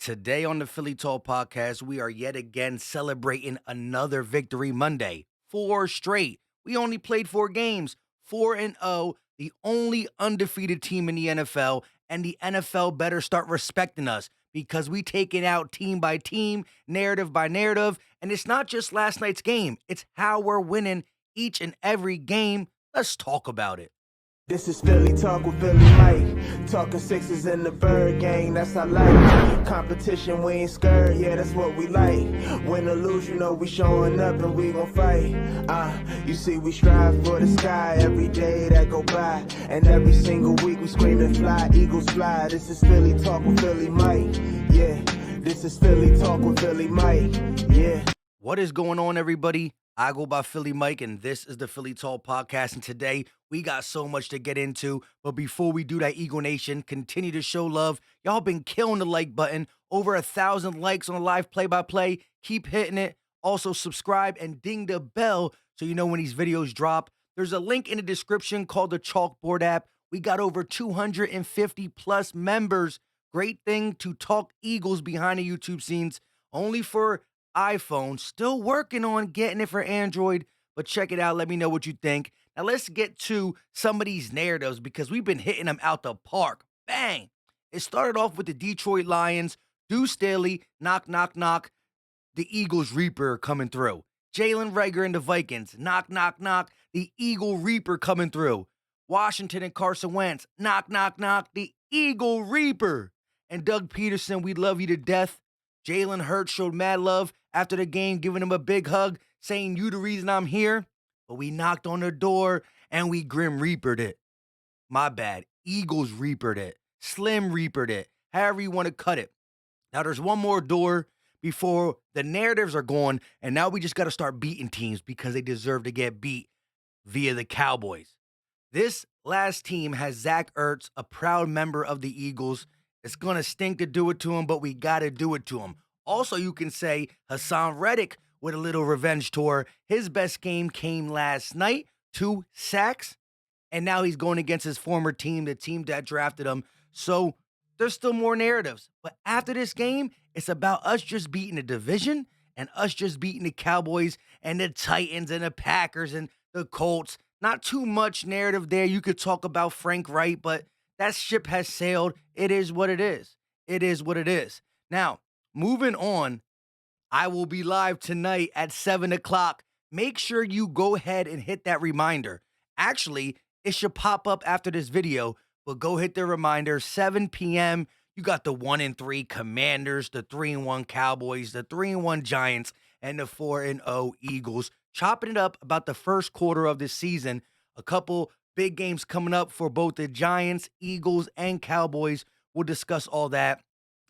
Today on the Philly Talk podcast, we are yet again celebrating another Victory Monday. Four straight. We only played 4 games, 4-0, the only undefeated team in the NFL, and the NFL better start respecting us because we take it out team by team, narrative by narrative, and it's not just last night's game, it's how we're winning each and every game. Let's talk about it. This is Philly Talk with Philly Mike. Talking sixes in the bird gang, that's our life. Competition, we ain't scared, yeah, that's what we like. Win or lose, you know we showing up and we gon' fight. You see we strive for the sky every day that go by. And every single week we scream and fly, eagles fly. This is Philly Talk with Philly Mike, yeah. This is Philly Talk with Philly Mike, yeah. What is going on, everybody? I go by Philly Mike, and this is the Philly Talk podcast. And today, we got so much to get into. But before we do that, Eagle Nation, continue to show love. Y'all been killing the like button. Over 1,000 likes on the live play-by-play. Keep hitting it. Also, subscribe and ding the bell so you know when these videos drop. There's a link in the description called the Chalkboard app. We got over 250 plus members. Great thing to talk Eagles behind the YouTube scenes. Only for iPhone, still working on getting it for Android, but check it out. Let me know what you think. Now let's get to some of these narratives because we've been hitting them out the park. Bang! It started off with the Detroit Lions, Deuce Staley, knock, knock, knock. The Eagles Reaper coming through. Jalen Reagor and the Vikings, knock, knock, knock. The Eagle Reaper coming through. Washington and Carson Wentz, knock, knock, knock. The Eagle Reaper. And Doug Peterson, we love you to death. Jalen Hurts showed mad love after the game, giving him a big hug, saying, "You the reason I'm here." But we knocked on their door and we Grim Reapered it. My bad. Eagles Reapered it. Slim Reapered it. However you want to cut it. Now there's one more door before the narratives are gone, and now we just got to start beating teams because they deserve to get beat via the Cowboys. This last team has Zach Ertz, a proud member of the Eagles. It's going to stink to do it to him, but we got to do it to him. Also, you can say Hassan Reddick with a little revenge tour. His best game came last night, 2 sacks, and now he's going against his former team, the team that drafted him. So there's still more narratives. But after this game, it's about us just beating the division and us just beating the Cowboys and the Titans and the Packers and the Colts. Not too much narrative there. You could talk about Frank Wright, but that ship has sailed. It is what it is. It is what it is. Now, moving on, I will be live tonight at 7 o'clock. Make sure you go ahead and hit that reminder. Actually, it should pop up after this video, but go hit the reminder, 7 p.m. You got the 1-3 Commanders, the 3-1 Cowboys, the 3-1 Giants, and the 4-0 Eagles. Chopping it up about the first quarter of this season. A couple big games coming up for both the Giants, Eagles, and Cowboys. We'll discuss all that.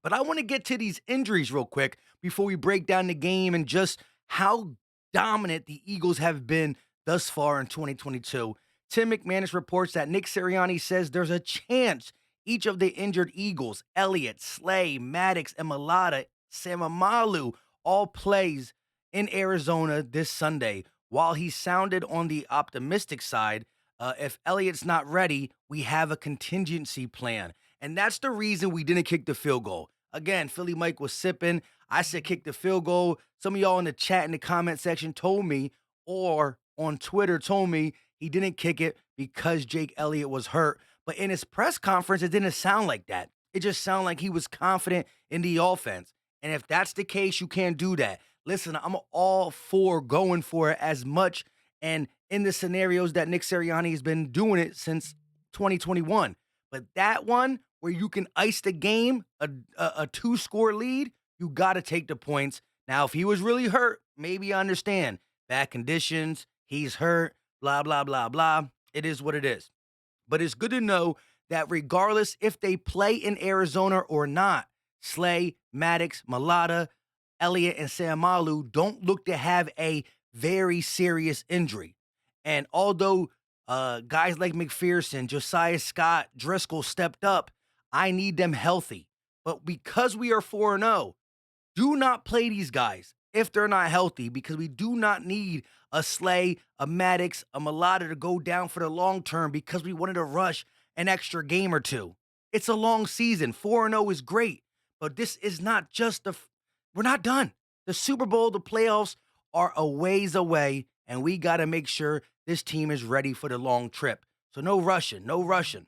But I want to get to these injuries real quick before we break down the game and just how dominant the Eagles have been thus far in 2022. Tim McManus reports that Nick Sirianni says there's a chance each of the injured Eagles, Elliott, Slay, Maddox, and Mailata, Samamalu, all plays in Arizona this Sunday. While he sounded on the optimistic side, if Elliott's not ready, we have a contingency plan. And that's the reason we didn't kick the field goal. Again, Philly Mike was sipping. I said kick the field goal. Some of y'all in the chat in the comment section told me, or on Twitter told me he didn't kick it because Jake Elliott was hurt. But in his press conference, it didn't sound like that. It just sounded like he was confident in the offense. And if that's the case, you can't do that. Listen, I'm all for going for it as much and in the scenarios that Nick Sirianni has been doing it since 2021. But that one where you can ice the game, a 2-score lead, you got to take the points. Now, if he was really hurt, maybe I understand. Bad conditions, he's hurt, blah, blah, blah, blah. It is what it is. But it's good to know that regardless if they play in Arizona or not, Slay, Maddox, Mailata, Elliott, and Samamalu don't look to have a very serious injury. And although guys like McPherson, Josiah Scott, Driscoll stepped up, I need them healthy. But because we are 4-0, do not play these guys if they're not healthy because we do not need a Slay, a Maddox, a Mailata to go down for the long term because we wanted to rush an extra game or two. It's a long season. 4-0 is great. But this is not just we're not done. The Super Bowl, the playoffs are a ways away, and we got to make sure this team is ready for the long trip. So no rushing, no rushing.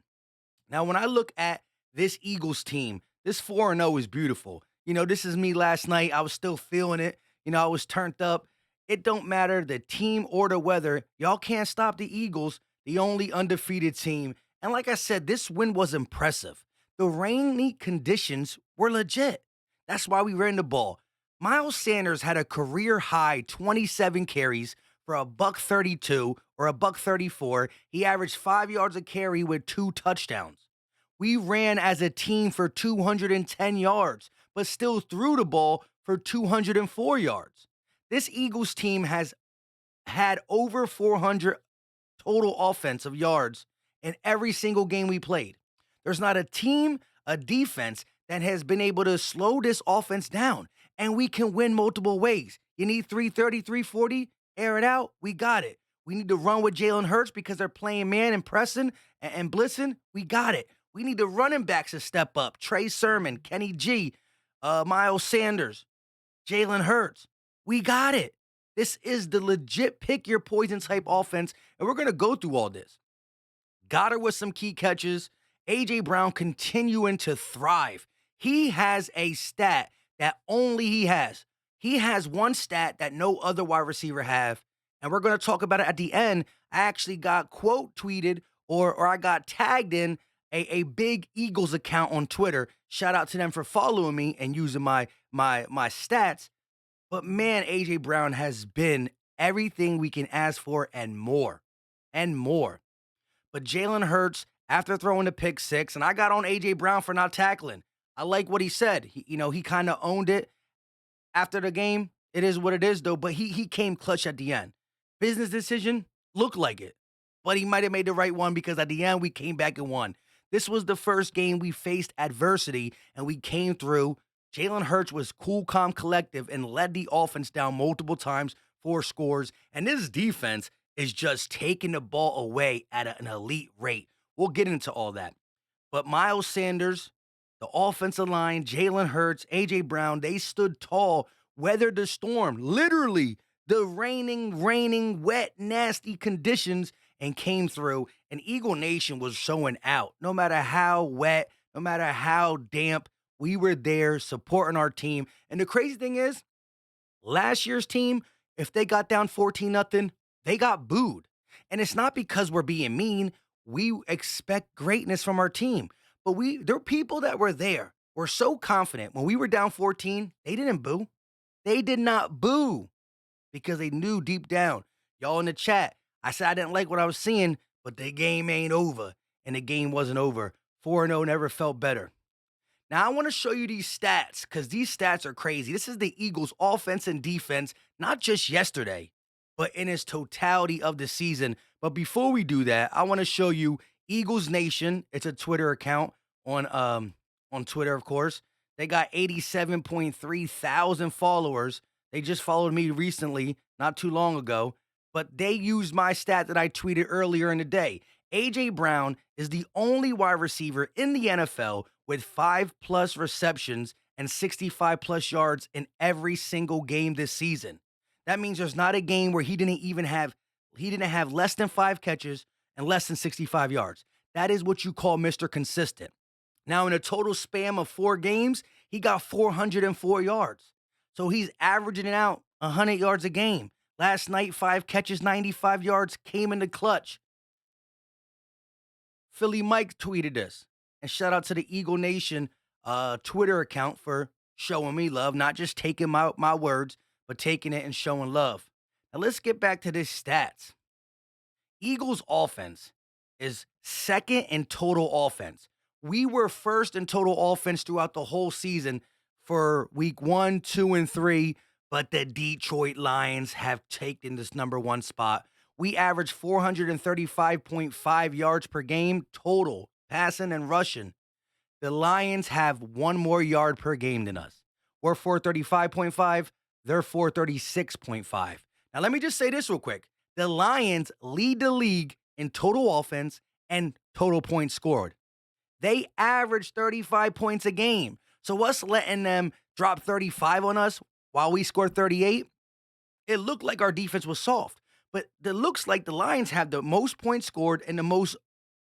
Now, when I look at this Eagles team, this 4-0 is beautiful. This is me last night. I was still feeling it. I was turned up. It don't matter the team or the weather. Y'all can't stop the Eagles, the only undefeated team. And like I said, this win was impressive. The rainy conditions were legit. That's why we ran the ball. Miles Sanders had a career high 27 carries for a buck 32 or a buck 34. He averaged 5 yards a carry with 2 touchdowns. We ran as a team for 210 yards, but still threw the ball for 204 yards. This Eagles team has had over 400 total offensive yards in every single game we played. There's not a team, a defense that has been able to slow this offense down, and we can win multiple ways. You need 330, 340, air it out, we got it. We need to run with Jalen Hurts because they're playing man and pressing and blitzing, we got it. We need the running backs to step up. Trey Sermon, Kenny G, Miles Sanders, Jalen Hurts. We got it. This is the legit pick your poison type offense, and we're going to go through all this. Goddard with some key catches. A.J. Brown continuing to thrive. He has a stat that only he has. He has one stat that no other wide receiver have, and we're going to talk about it at the end. I actually got quote tweeted or I got tagged in a big Eagles account on Twitter. Shout out to them for following me and using my stats. But man, A.J. Brown has been everything we can ask for and more. And more. But Jalen Hurts, after throwing the pick six, and I got on A.J. Brown for not tackling. I like what he said. He kind of owned it after the game. It is what it is, though. But he came clutch at the end. Business decision, looked like it. But he might have made the right one because at the end, we came back and won. This was the first game we faced adversity, and we came through. Jalen Hurts was cool, calm, collective, and led the offense down multiple times for scores. And this defense is just taking the ball away at an elite rate. We'll get into all that. But Miles Sanders, the offensive line, Jalen Hurts, A.J. Brown, they stood tall, weathered the storm, literally the raining, wet, nasty conditions, and came through. And Eagle Nation was showing out. No matter how wet, no matter how damp, we were there supporting our team. And the crazy thing is, last year's team, if they got down 14-0, they got booed. And it's not because we're being mean. We expect greatness from our team. But there were people that were there. We're so confident. When we were down 14, they didn't boo. They did not boo because they knew deep down. Y'all in the chat, I said I didn't like what I was seeing, but the game ain't over. And the game wasn't over. 4-0 never felt better. Now, I want to show you these stats because these stats are crazy. This is the Eagles' offense and defense, not just yesterday, but in its totality of the season. But before we do that, I want to show you Eagles Nation. It's a Twitter account on Twitter, of course. They got 87.3 thousand followers. They just followed me recently, not too long ago. But they used my stat that I tweeted earlier in the day. A.J. Brown is the only wide receiver in the NFL with 5+ receptions and 65+ yards in every single game this season. That means there's not a game where he didn't have less than 5 catches and less than 65 yards. That is what you call Mr. Consistent. Now, in a total span of 4 games, he got 404 yards. So he's averaging it out 100 yards a game. Last night, 5 catches, 95 yards, came in the clutch. Philly Mike tweeted this. And shout out to the Eagle Nation Twitter account for showing me love, not just taking my words, but taking it and showing love. Now let's get back to this stats. Eagles offense is second in total offense. We were first in total offense throughout the whole season for week 1, 2, and 3, but the Detroit Lions have taken this number 1 spot. We averaged 435.5 yards per game total, passing and rushing. The Lions have 1 more yard per game than us. We're 435.5, they're 436.5. Now, let me just say this real quick. The Lions lead the league in total offense and total points scored. They average 35 points a game. So us letting them drop 35 on us while we scored 38, it looked like our defense was soft. But it looks like the Lions have the most points scored and the most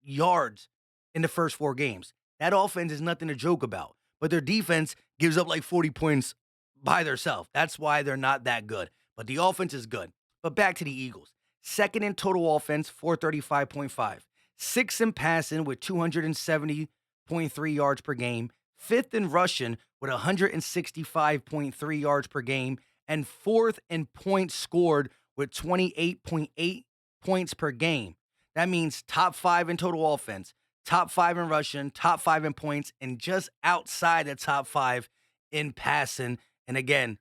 yards in the first 4 games. That offense is nothing to joke about. But their defense gives up like 40 points by themselves. That's why they're not that good. But the offense is good. But back to the Eagles. Second in total offense, 435.5. Sixth in passing with 270.3 yards per game. Fifth in rushing with 165.3 yards per game. And fourth in points scored with 28.8 points per game. That means top 5 in total offense, top 5 in rushing, top 5 in points, and just outside the top 5 in passing. And again,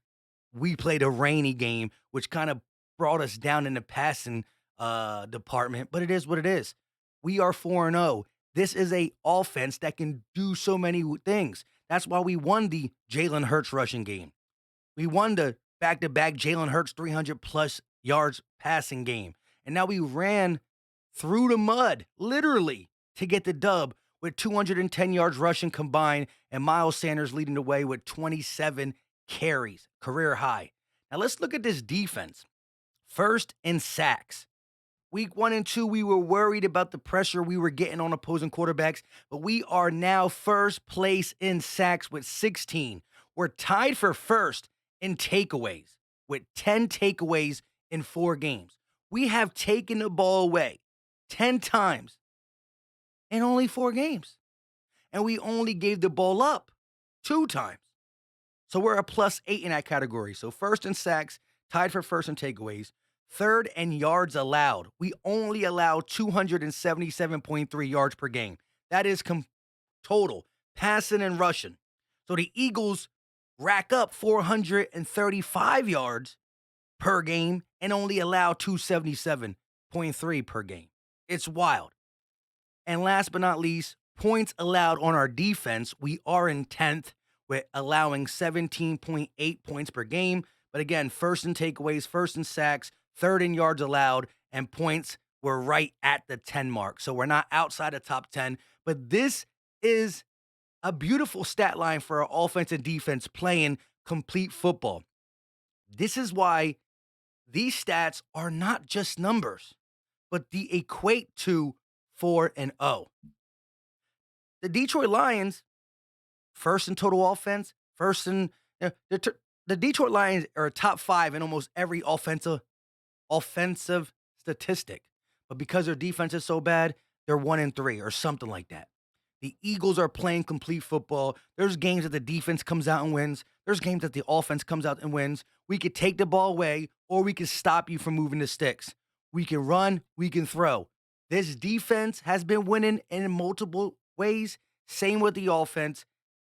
we played a rainy game, which kind of brought us down in the passing department, but it is what it is. We are 4-0. This is a offense that can do so many things. That's why we won the Jalen Hurts rushing game. We won the back-to-back Jalen Hurts 300-plus yards passing game. And now we ran through the mud, literally, to get the dub with 210 yards rushing combined and Miles Sanders leading the way with 27 carries, career high. Now let's look at this defense. First in sacks. Week 1 and 2, we were worried about the pressure we were getting on opposing quarterbacks, but we are now first place in sacks with 16. We're tied for first in takeaways with 10 takeaways in 4 games. We have taken the ball away 10 times in only 4 games. And we only gave the ball up 2 times. So we're a +8 in that category. So first in sacks, tied for first in takeaways. Third in yards allowed. We only allow 277.3 yards per game. That is total, passing and rushing. So the Eagles rack up 435 yards per game and only allow 277.3 per game. It's wild. And last but not least, points allowed on our defense. We are in 10th with allowing 17.8 points per game. But again, first in takeaways, first in sacks, third in yards allowed, and points were right at the 10 mark. So we're not outside the top 10. But this is a beautiful stat line for our offense and defense playing complete football. This is why these stats are not just numbers, but they equate to 4-0. The Detroit Lions, first in total offense, first in the Detroit Lions are top 5 in almost every offensive statistic. But because their defense is so bad, they're 1-3 or something like that. The Eagles are playing complete football. There's games that the defense comes out and wins. There's games that the offense comes out and wins. We could take the ball away, or we could stop you from moving the sticks. We can run, we can throw. This defense has been winning in multiple ways. Same with the offense.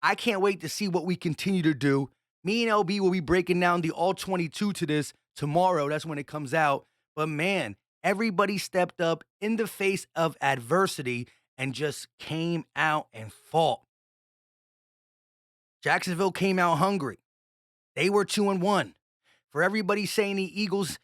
I can't wait to see what we continue to do. Me and LB will be breaking down the all 22 to this tomorrow. That's when it comes out. But man, everybody stepped up in the face of adversity and just came out and fought. Jacksonville came out hungry. They were 2-1. For everybody saying the Eagles,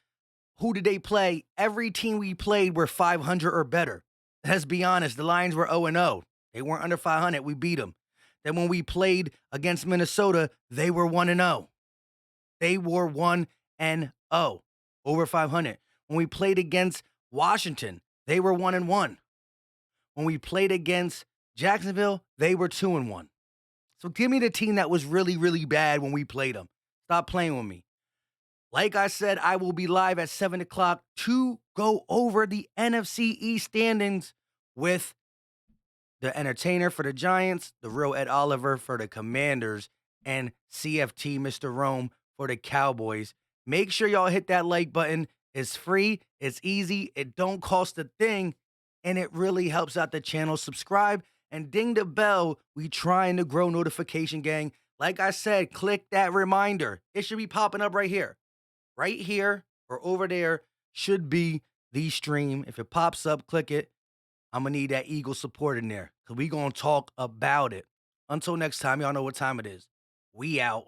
who did they play? Every team we played were 500 or better. Let's be honest, the Lions were 0-0. They weren't under 500. We beat them. Then when we played against Minnesota, they were 1-0. They were 1-0, over 500. When we played against Washington, they were 1-1. When we played against Jacksonville, they were 2-1. So give me the team that was really, really bad when we played them. Stop playing with me. Like I said, I will be live at 7 o'clock to go over the NFC East standings with the entertainer for the Giants, the real Ed Oliver for the Commanders, and CFT Mr. Rome for the Cowboys. Make sure y'all hit that like button. It's free, it's easy, it don't cost a thing, and it really helps out the channel. Subscribe and ding the bell. We trying to grow notification gang. Like I said, click that reminder. It should be popping up right here. Right here or over there should be the stream. If it pops up, click it. I'm going to need that Eagle support in there because we going to talk about it. Until next time, y'all know what time it is. We out.